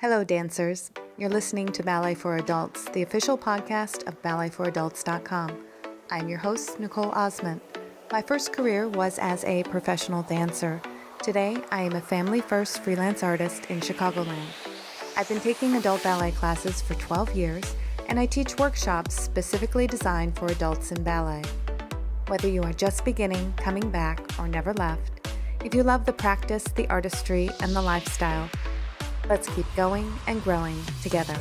Hello, dancers. You're listening to Ballet for Adults, the official podcast of balletforadults.com. I'm your host, Nicole Osment. My first career was as a professional dancer. Today, I am a family-first freelance artist in Chicagoland. I've been taking adult ballet classes for 12 years, and I teach workshops specifically designed for adults in ballet. Whether you are just beginning, coming back, or never left, if you love the practice, the artistry, and the lifestyle, let's keep going and growing together.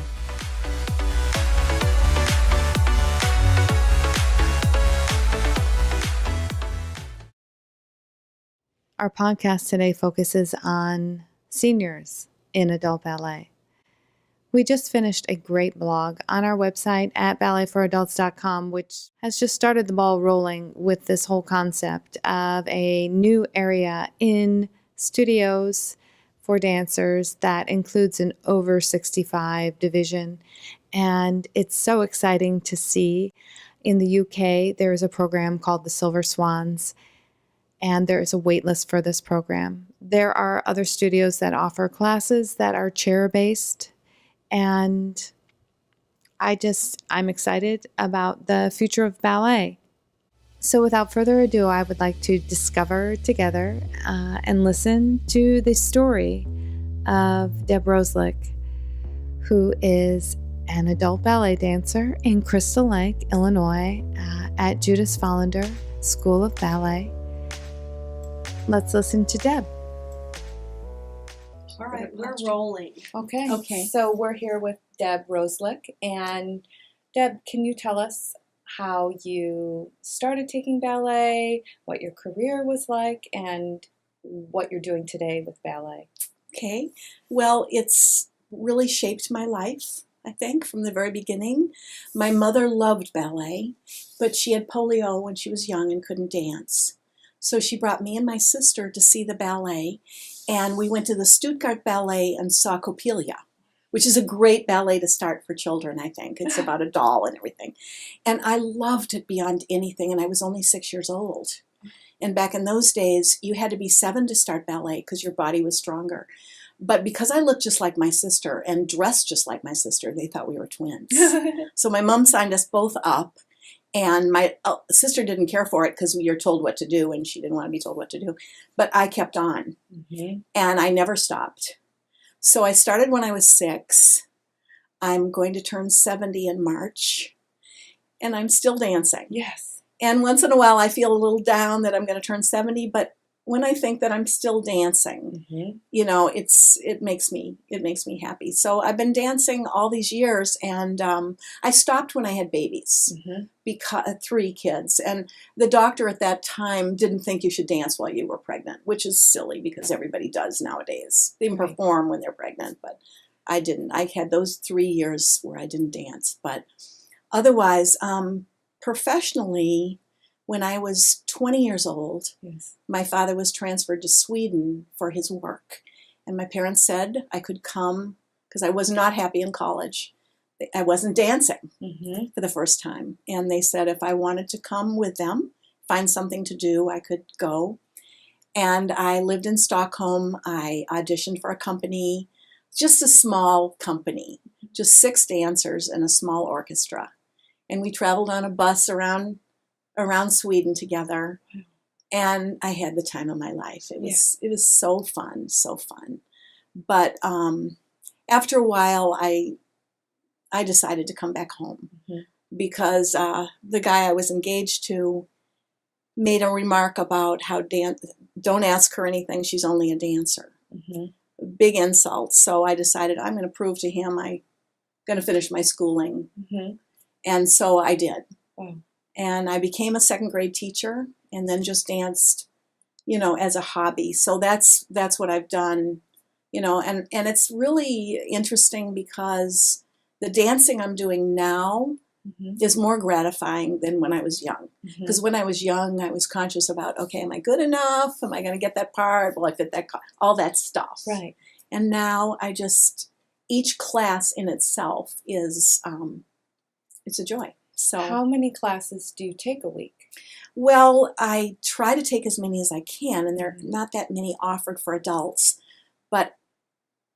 Our podcast today focuses on seniors in adult ballet. We just finished a great blog on our website at balletforadults.com, which has just started the ball rolling with this whole concept of a new area in studios for dancers that includes an over 65 division. And it's so exciting to see. In the UK, there is a program called the Silver Swans, and there is a wait list for this program. There are other studios that offer classes that are chair-based, and I'm excited about the future of ballet. So without further ado, I would like to discover together and listen to the story of Deb Rosulek, who is an adult ballet dancer in Crystal Lake, Illinois, at Judith Follander School of Ballet. Let's listen to Deb. All right, we're rolling. Okay. So we're here with Deb Rosulek. And Deb, can you tell us how you started taking ballet, what your career was like, and what you're doing today with ballet? Okay. Well, it's really shaped my life, I think, from the very beginning. My mother loved ballet, but she had polio when she was young and couldn't dance. So she brought me and my sister to see the ballet, and we went to the Stuttgart Ballet and saw Coppelia, which is a great ballet to start for children, I think. It's about a doll and everything. And I loved it beyond anything, and I was only 6 years old. And back in those days, you had to be 7 to start ballet because your body was stronger. But because I looked just like my sister and dressed just like my sister, they thought we were twins. So my mom signed us both up, and my sister didn't care for it because you're told what to do, and she didn't want to be told what to do. But I kept on, and I never stopped. So I started when I was 6. I'm going to turn 70 in March, and I'm still dancing. Yes. And once in a while, I feel a little down that I'm going to turn 70, but when I think that I'm still dancing, you know, it makes me happy. So I've been dancing all these years, and I stopped when I had babies, because 3 kids, and the doctor at that time didn't think you should dance while you were pregnant, which is silly because everybody does nowadays. They perform when they're pregnant, but I didn't. I had those 3 years where I didn't dance, but otherwise, professionally, when I was 20 years old, my father was transferred to Sweden for his work. And my parents said I could come because I was not happy in college. I wasn't dancing for the first time. And they said if I wanted to come with them, find something to do, I could go. And I lived in Stockholm. I auditioned for a company, just a small company, just 6 dancers and a small orchestra. And we traveled on a bus around Sweden together, and I had the time of my life. It was so fun. But after a while, I decided to come back home because the guy I was engaged to made a remark about how don't ask her anything. She's only a dancer. Big insult. So I decided I'm going to prove to him I'm going to finish my schooling, and so I did. Wow. And I became a 2nd grade teacher and then just danced, you know, as a hobby. So that's what I've done, you know, and it's really interesting because the dancing I'm doing now is more gratifying than when I was young. Because when I was young, I was conscious about, okay, am I good enough? Am I going to get that part? Will I fit that? All that stuff. Right. And now each class in itself is, it's a joy. So, how many classes do you take a week? Well, I try to take as many as I can, and there are not that many offered for adults. But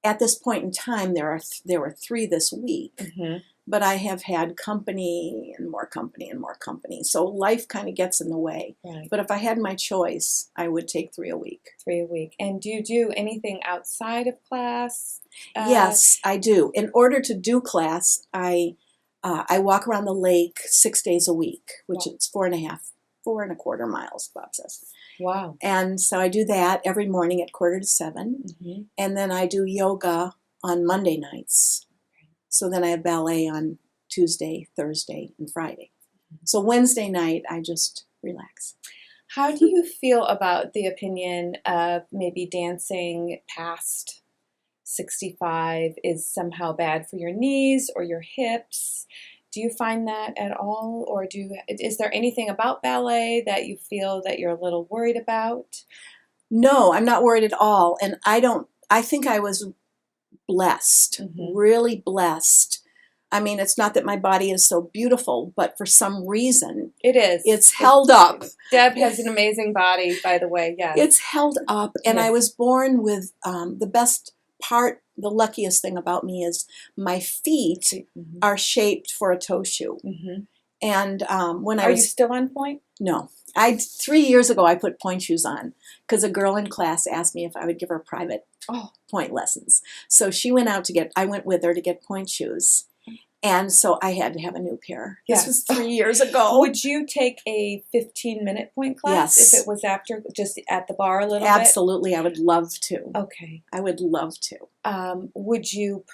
at this point in time, there were 3 this week. Mm-hmm. But I have had company and more company and more company. So life kind of gets in the way. Right. But if I had my choice, I would take 3 a week. 3 a week. And do you do anything outside of class? Yes, I do. In order to do class, I walk around the lake 6 days a week, which is 4.25 miles, Bob says. Wow. And so I do that every morning at 6:45. Mm-hmm. And then I do yoga on Monday nights. So then I have ballet on Tuesday, Thursday, and Friday. So Wednesday night, I just relax. How do you feel about the opinion of maybe dancing past 65 is somehow bad for your knees or your hips? Do you find that at all? Or is there anything about ballet that you feel that you're a little worried about? No, I'm not worried at all. And I think I was blessed, really blessed. I mean, it's not that my body is so beautiful, but for some reason, it's held up. Deb has an amazing body, by the way, yes. It's held up, and I was born with the best part, the luckiest thing about me is my feet are shaped for a toe shoe. And when I was... Are you still on point? No. 3 years ago, I put point shoes on because a girl in class asked me if I would give her private point lessons. So I went with her to get point shoes. And so I had to have a new pair. This was 3 years ago. Would you take a 15-minute point class if it was after, just at the bar a little bit? Absolutely. I would love to. Okay. I would love to. Would you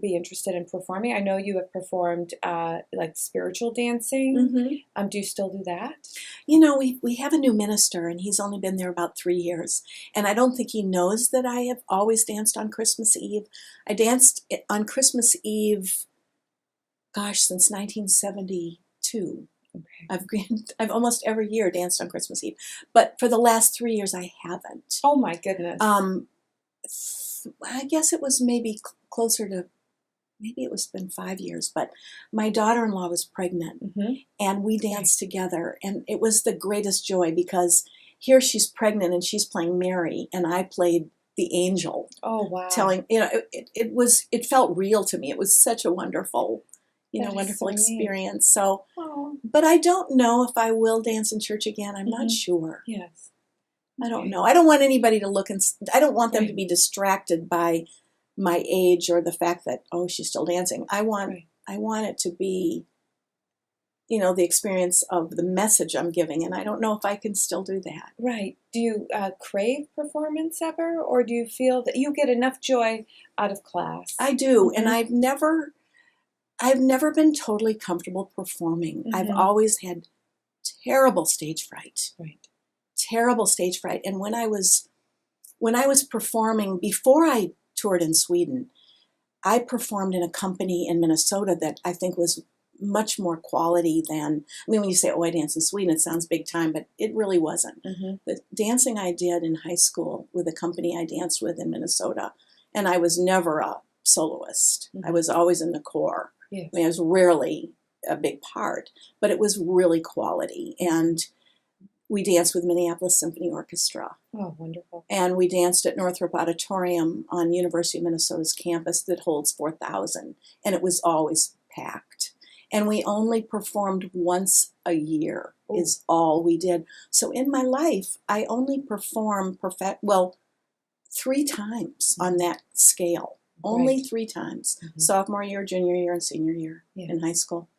be interested in performing? I know you have performed like spiritual dancing. Do you still do that? You know, we have a new minister, and he's only been there about 3 years. And I don't think he knows that I have always danced on Christmas Eve. I danced on Christmas Eve, since 1972. Okay. I've almost every year danced on Christmas Eve. But for the last 3 years, I haven't. Oh, my goodness. I guess it was maybe closer to, maybe it was been 5 years, but my daughter-in-law was pregnant, and we danced together, and it was the greatest joy because here she's pregnant and she's playing Mary, and I played the angel. Oh, wow. It felt real to me. It was such a wonderful, wonderful experience. So, but I don't know if I will dance in church again. I'm not sure. Yes. I don't know. I don't want anybody to look I don't want them to be distracted by my age or the fact that, she's still dancing. I want it to be, the experience of the message I'm giving. And I don't know if I can still do that. Right. Do you crave performance ever? Or do you feel that you get enough joy out of class? I do. And I've never been totally comfortable performing. I've always had terrible stage fright. Right. Terrible stage fright. And when I was performing, before I toured in Sweden, I performed in a company in Minnesota that I think was much more quality than, when you say, I dance in Sweden, it sounds big time, but it really wasn't. The dancing I did in high school with a company I danced with in Minnesota, and I was never a soloist. I was always in the corps. Yes. I was rarely a big part, but it was really quality. And we danced with Minneapolis Symphony Orchestra. Oh, wonderful. And we danced at Northrop Auditorium on University of Minnesota's campus that holds 4,000. And it was always packed. And we only performed once a year is all we did. So in my life, I only performed 3 times on that scale. Only 3 times. Sophomore year, junior year, and senior year in high school.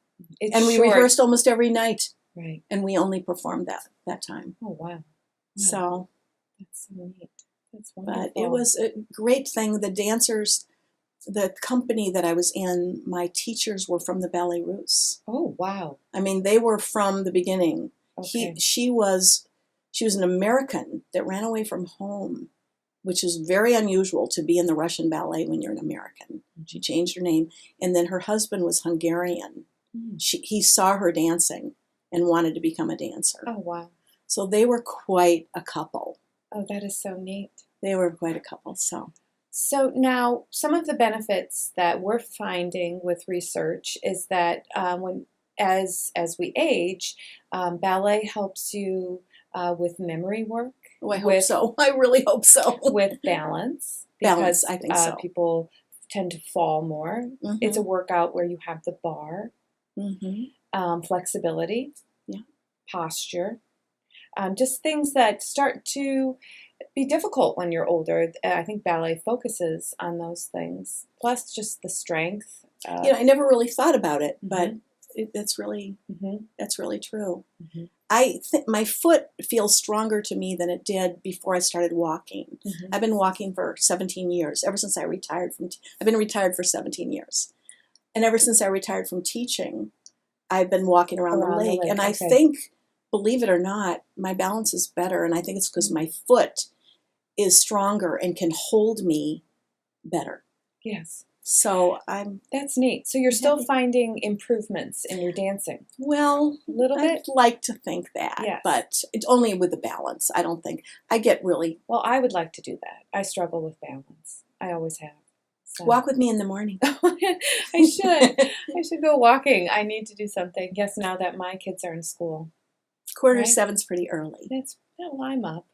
And we rehearsed almost every night. Right. And we only performed that time. Oh, wow. So. That's so neat. That's wonderful. But it was a great thing. The dancers, the company that I was in, my teachers were from the Ballet Russe. Oh, wow. They were from the beginning. Okay. She was an American that ran away from home, which is very unusual to be in the Russian ballet when you're an American. She changed her name. And then her husband was Hungarian. He saw her dancing and wanted to become a dancer. Oh, wow. So they were quite a couple. Oh, that is so neat. They were quite a couple, So now, some of the benefits that we're finding with research is that as we age, ballet helps you with memory work. Oh, I hope so. I really hope so. With balance, Balance, because I think so. people tend to fall more. Mhm. It's a workout where you have the bar, flexibility, Yeah. posture, just things that start to be difficult when you're older. I think ballet focuses on those things, plus just the strength. I never really thought about it, but that's really true. I think my foot feels stronger to me than it did before I started walking. I've been walking for 17 years, ever since I retired I've been retired for 17 years. And ever since I retired from teaching, I've been walking around the lake. And I think, believe it or not, my balance is better. And I think it's because my foot is stronger and can hold me better. Yes. So that's neat. So you're still finding improvements in your dancing? Well, a little bit? I'd like to think that, yes. But it's only with the balance. I don't think I get really... Well, I would like to do that. I struggle with balance. I always have. So. Walk with me in the morning. I should. I should go walking. I need to do something. Yes, now that my kids are in school. 6:45's pretty early. Well, I'm up.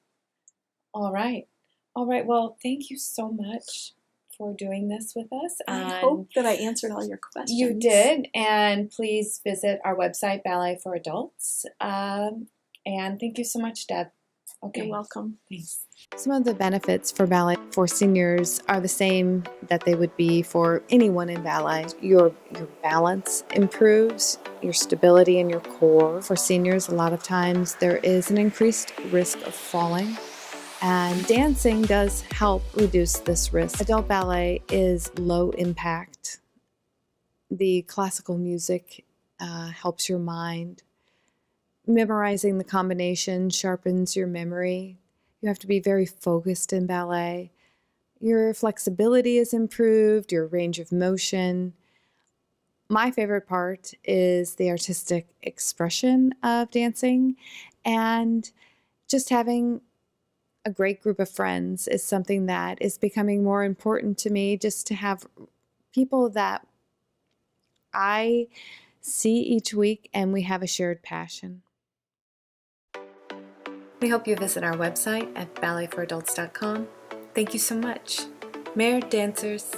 All right. All right. Well, thank you so much for doing this with us. I hope that I answered all your questions. You did. And please visit our website, Ballet for Adults. And thank you so much, Deb. Okay. You're welcome. Thanks. Some of the benefits for ballet for seniors are the same that they would be for anyone in ballet. Your balance improves, your stability in your core. For seniors, a lot of times there is an increased risk of falling. And dancing does help reduce this risk. Adult ballet is low impact. The classical music helps your mind. Memorizing the combination sharpens your memory. You have to be very focused in ballet. Your flexibility is improved, your range of motion. My favorite part is the artistic expression of dancing, and just having a great group of friends is something that is becoming more important to me, just to have people that I see each week and we have a shared passion. We hope you visit our website at balletforadults.com. Thank you so much. MERDE dancers.